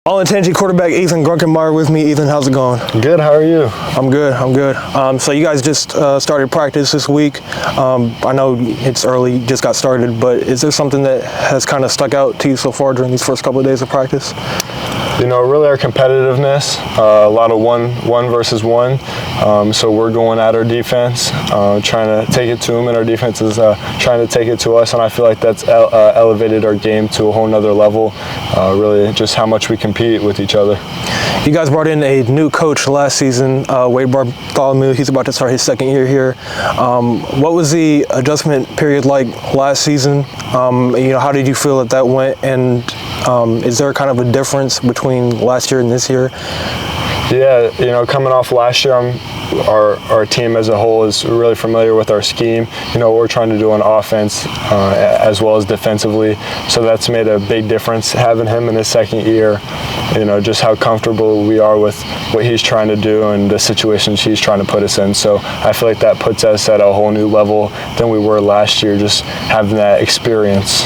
Olentangy quarterback Ethan Grunkemeyer with me. Ethan, how's it going? Good, how are you? I'm good. So you guys just started practice this week. I know it's early, just got started, but is there something that has kind of stuck out to you so far during these first couple of days of practice? You know, really our competitiveness, a lot of one versus one. So we're going at our defense, trying to take it to them, and our defense is trying to take it to us, and I feel like that's elevated our game to a whole nother level, really just how much we compete with each other. You guys brought in a new coach last season, Wade Bartholomew. He's about to start his second year here. What was the adjustment period like last season? How did you feel that went? And is there kind of a difference between last year and this year? Yeah, coming off last year, our team as a whole is really familiar with our scheme. We're trying to do on offense as well as defensively. So that's made a big difference having him in his second year. Just how comfortable we are with what he's trying to do and the situations he's trying to put us in. So I feel like that puts us at a whole new level than we were last year, just having that experience.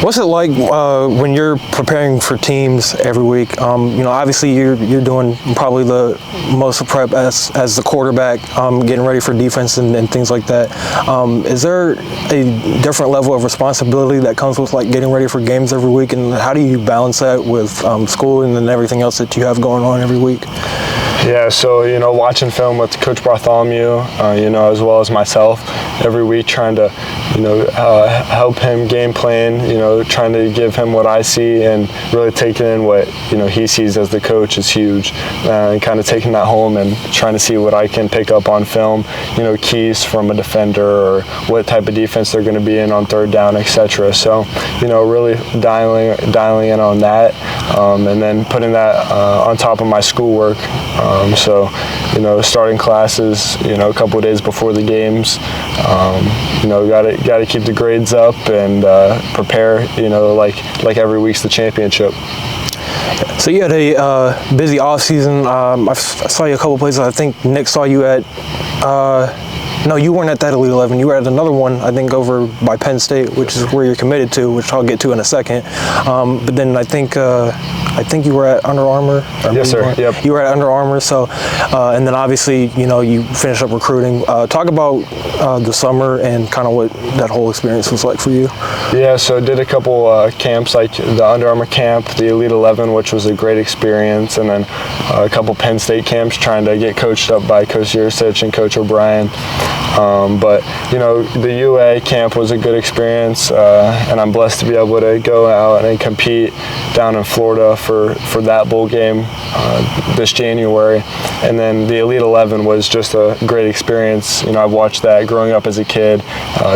What's it like when you're preparing for teams every week? Obviously you're doing probably the most prep as the quarterback, getting ready for defense and things like that. Is there a different level of responsibility that comes with like getting ready for games every week, and how do you balance that with school and then everything else that you have going on every week? Yeah, so, watching film with Coach Bartholomew, as well as myself, every week trying to, help him game plan, trying to give him what I see and really taking in what, he sees as the coach is huge, and kind of taking that home and trying to see what I can pick up on film, keys from a defender or what type of defense they're going to be in on third down, etc. So, really dialing in on that, and then putting that on top of my schoolwork. Starting classes, a couple of days before the games, got to keep the grades up and prepare, like every week's the championship. So you had a busy off season. I saw you a couple places. I think Nick saw you at. No, you weren't at that Elite 11. You were at another one, I think, over by Penn State, which is where you're committed to, which I'll get to in a second. But then I think you were at Under Armour. Yes, sir. Yep. You were at Under Armour. So, and then obviously, you finished up recruiting. Talk about the summer and kind of what that whole experience was like for you. Yeah, so I did a couple camps, like the Under Armour camp, the Elite 11, which was a great experience, and then a couple Penn State camps trying to get coached up by Coach Yursich and Coach O'Brien. But the UA camp was a good experience, and I'm blessed to be able to go out and compete down in Florida for that bowl game this January. And then the Elite 11 was just a great experience. I've watched that growing up as a kid,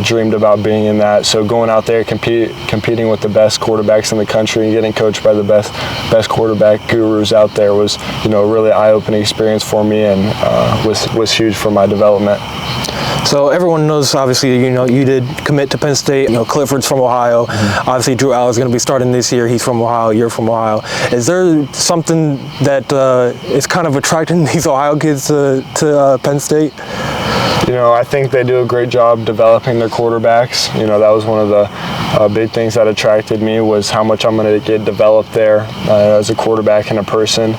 dreamed about being in that. So going out there competing with the best quarterbacks in the country and getting coached by the best quarterback gurus out there was a really eye-opening experience for me, and was huge for my development. So everyone knows, obviously, you did commit to Penn State. Clifford's from Ohio. Mm-hmm. Obviously, Drew Allen's going to be starting this year. He's from Ohio. You're from Ohio. Is there something that is kind of attracting these Ohio kids to Penn State? I think they do a great job developing their quarterbacks. That was one of the big things that attracted me, was how much I'm going to get developed there as a quarterback and a person.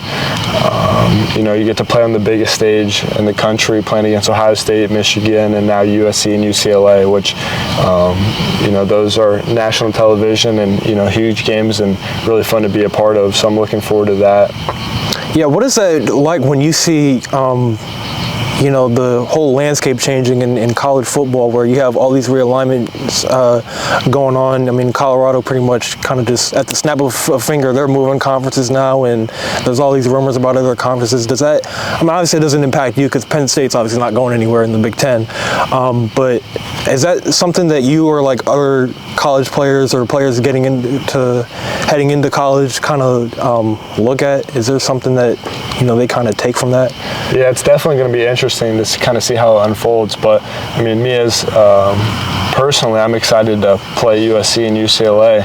You get to play on the biggest stage in the country, playing against Ohio State, Michigan, and now USC and UCLA, which, those are national television and, huge games and really fun to be a part of. So I'm looking forward to that. Yeah, what is that like when you see the whole landscape changing in college football, where you have all these realignments going on? I mean, Colorado pretty much kind of just at the snap of a finger, they're moving conferences now, and there's all these rumors about other conferences. Does that, obviously it doesn't impact you because Penn State's obviously not going anywhere in the Big Ten, but is that something that you or like other college players or players heading into college kind of look at? Is there something that they kind of take from that? Yeah, it's definitely going to be interesting to kind of see how it unfolds. But me as personally, I'm excited to play USC and UCLA.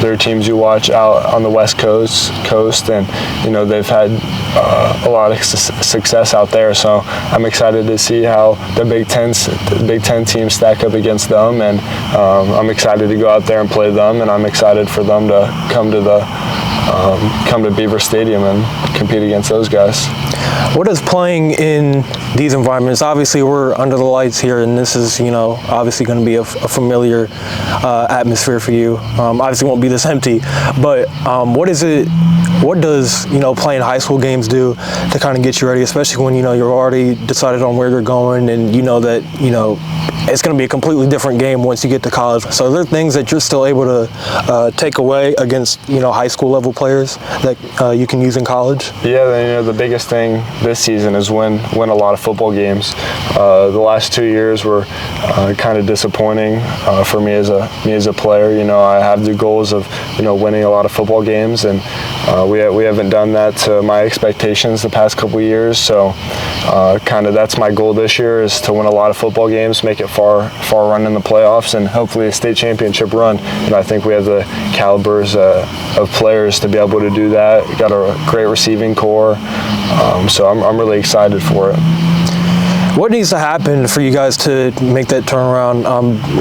They're teams you watch out on the West Coast, and they've had success out there. So I'm excited to see how the Big Ten teams stack up against them, and I'm excited to go out there and play them, and I'm excited for them to come to Beaver Stadium and compete against those guys. What is playing in these environments? Obviously, we're under the lights here, and this is, obviously going to be a familiar atmosphere for you. Obviously, it won't be this empty, but what does playing high school games do to kind of get you ready, especially when you're already decided on where you're going, and that it's going to be a completely different game once you get to college. So are there things that you're still able to take away against high school level players that you can use in college? Yeah, the biggest thing this season is win a lot of football games. The last 2 years were kind of disappointing for me as a player. I have the goals of winning a lot of football games, and we haven't done that to my expectations the past couple of years. So kind of that's my goal this year, is to win a lot of football games, make it far run in the playoffs, and hopefully a state championship run. I think we have the calibers of players to be able to do that. We got a great receiving core, so I'm really excited for it. What needs to happen for you guys to make that turnaround?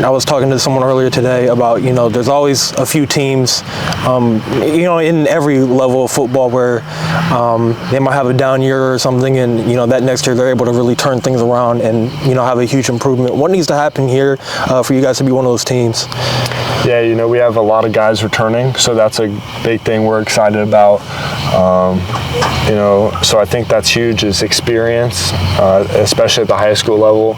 I was talking to someone earlier today about, there's always a few teams, in every level of football where they might have a down year or something, and, that next year they're able to really turn things around and, have a huge improvement. What needs to happen here for you guys to be one of those teams? Yeah, we have a lot of guys returning, so that's a big thing we're excited about. So I think that's huge, is experience, especially at the high school level.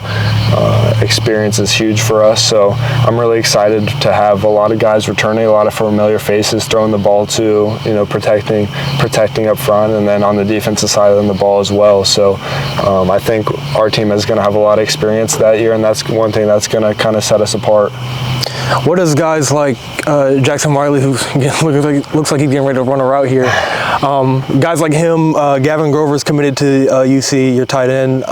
Experience is huge for us, so I'm really excited to have a lot of guys returning, a lot of familiar faces throwing the ball to, protecting up front, and then on the defensive side of the ball as well. So I think our team is going to have a lot of experience that year, and that's one thing that's going to kind of set us apart. What does guys like Jackson Wiley, who looks like he's getting ready to run a route here, guys like him, Gavin Grover's committed to UC, your tight end,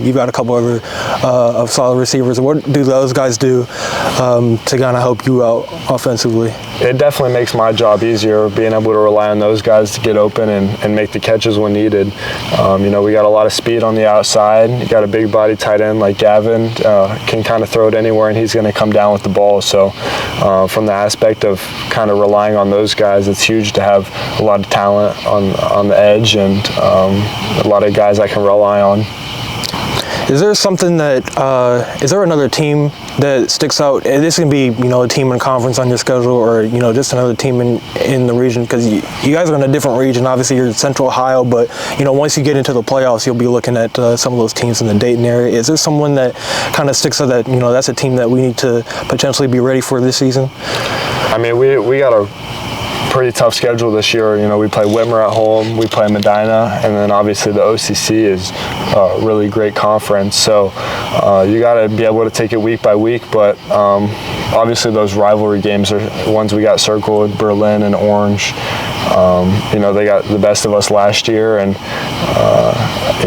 you've got a couple other of solid receivers. What do those guys do to kind of help you out offensively? It definitely makes my job easier, being able to rely on those guys to get open and make the catches when needed. We got a lot of speed on the outside. You got a big body tight end like Gavin, can kind of throw it anywhere, and he's going to come down with the ball. So from the aspect of kind of relying on those guys, it's huge to have a lot of talent on the edge, and a lot of guys I can rely on. Is there something that, is there another team that sticks out? This can be, a team in conference on your schedule, or, just another team in the region, because you guys are in a different region. Obviously, you're in Central Ohio, but, once you get into the playoffs, you'll be looking at some of those teams in the Dayton area. Is there someone that kind of sticks out that, that's a team that we need to potentially be ready for this season? I mean, we got a pretty tough schedule this year. We play Whitmer at home, we play Medina, and then obviously the OCC is a really great conference. So you got to be able to take it week by week, but obviously those rivalry games are ones we got circled, Berlin and Orange. They got the best of us last year, and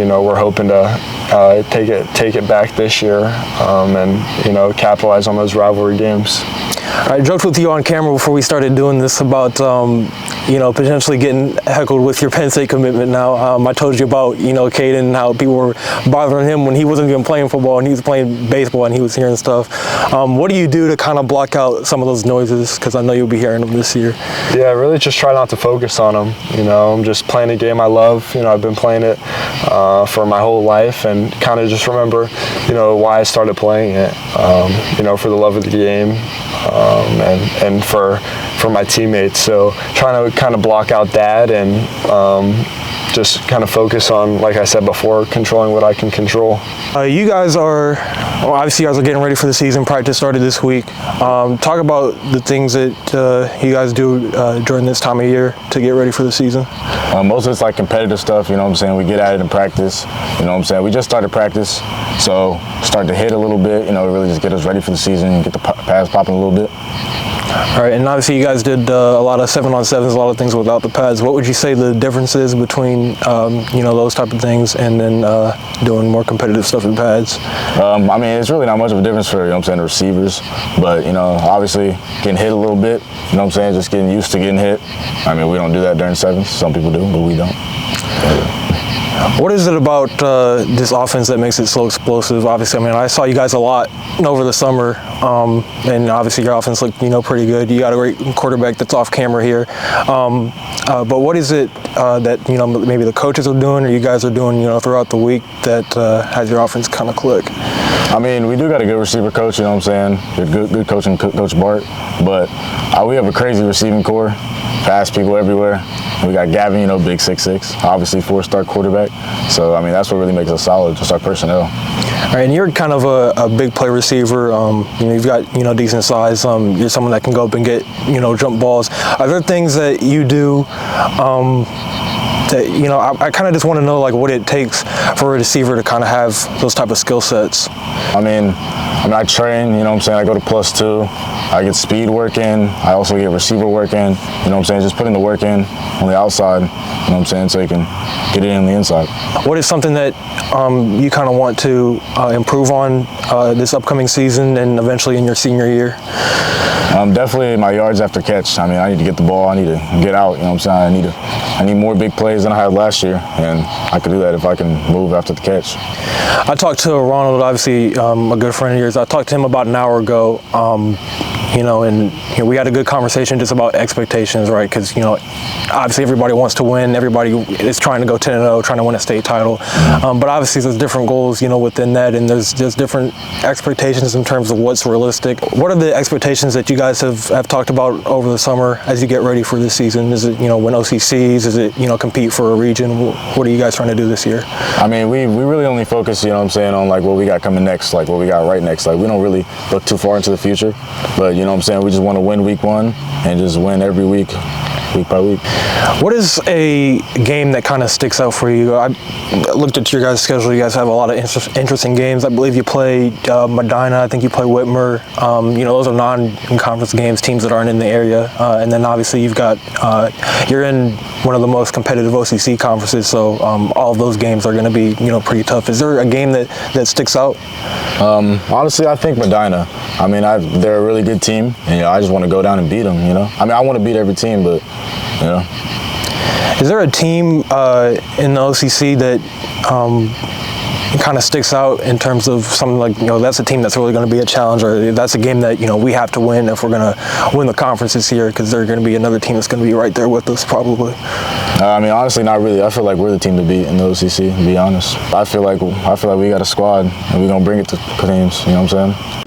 we're hoping to take it back this year, and capitalize on those rivalry games. I joked with you on camera before we started doing this about, potentially getting heckled with your Penn State commitment now. I told you about, Caden, and how people were bothering him when he wasn't even playing football and he was playing baseball and he was hearing stuff. What do you do to kind of block out some of those noises? Because I know you'll be hearing them this year. Yeah, really just try not to focus on them. I'm just playing a game I love. I've been playing it for my whole life, and kind of just remember, why I started playing it, for the love of the game. And for my teammates. So trying to kind of block out that, and just kind of focus on, like I said before, controlling what I can control. You guys are getting ready for the season. Practice started this week. Talk about the things that you guys do during this time of year to get ready for the season. Most of it's like competitive stuff, we get at it in practice, we just started practice, so start to hit a little bit, really just get us ready for the season and get the pads popping a little bit. All right, and obviously you guys did a lot of 7-on-7s, a lot of things without the pads. What would you say the difference is between, those type of things and then doing more competitive stuff with pads? It's really not much of a difference for, the receivers. But, obviously getting hit a little bit, just getting used to getting hit. We don't do that during sevens. Some people do, but we don't. What is it about this offense that makes it so explosive? Obviously, I mean, I saw you guys a lot over the summer, and obviously your offense looked, pretty good. You got a great quarterback that's off camera here. But what is it that, maybe the coaches are doing or you guys are doing, throughout the week that has your offense kind of click? I mean, we do got a good receiver coach, good coaching, Coach Bart. But we have a crazy receiving core, fast people everywhere. We got Gavin, big 6'6", obviously 4-star quarterback. So, I mean, that's what really makes us solid, just our personnel. All right, and you're kind of a big play receiver. You've got, decent size. You're someone that can go up and get, jump balls. Are there things that you do that, I kind of just want to know, like, what it takes for a receiver to kind of have those type of skill sets? I mean, I train, I go to +2. I get speed work in. I also get receiver work in. Just putting the work in on the outside, so you can get it in the inside. What is something that you kind of want to improve on this upcoming season and eventually in your senior year? Definitely my yards after catch. I mean, I need to get the ball. I need to get out. I need more big plays than I had last year, and I could do that if I can move after the catch. I talked to Ronald, obviously a good friend of yours. I talked to him about an hour ago. And we had a good conversation just about expectations, right? Because, obviously everybody wants to win. Everybody is trying to go 10-0, trying to win a state title. But obviously there's different goals, within that, and there's different expectations in terms of what's realistic. What are the expectations that you guys have talked about over the summer as you get ready for this season? Is it, win OCCs? Is it, compete for a region? What are you guys trying to do this year? I mean, we really only focus, on like what we got coming next, like what we got right next. Like we don't really look too far into the future, but we just want to win week 1 and just win every week by week. What is a game that kind of sticks out for you? I looked at your guys' schedule. You guys have a lot of interesting games. I believe you play Medina. I think you play Whitmer. Those are non-conference games, teams that aren't in the area. And then obviously you're in one of the most competitive OCC conferences, so all of those games are going to be, pretty tough. Is there a game that sticks out? Honestly, I think Medina. I mean, they're a really good team, and I just want to go down and beat them. I mean, I want to beat every team, but Is there a team in the OCC that kind of sticks out in terms of something like, that's a team that's really going to be a challenge, or that's a game that, we have to win if we're going to win the conference this year, because there's going to be another team that's going to be right there with us probably? I mean, honestly, not really. I feel like we're the team to beat in the OCC, to be honest. I feel like we got a squad, and we're going to bring it to teams, you know what I'm saying?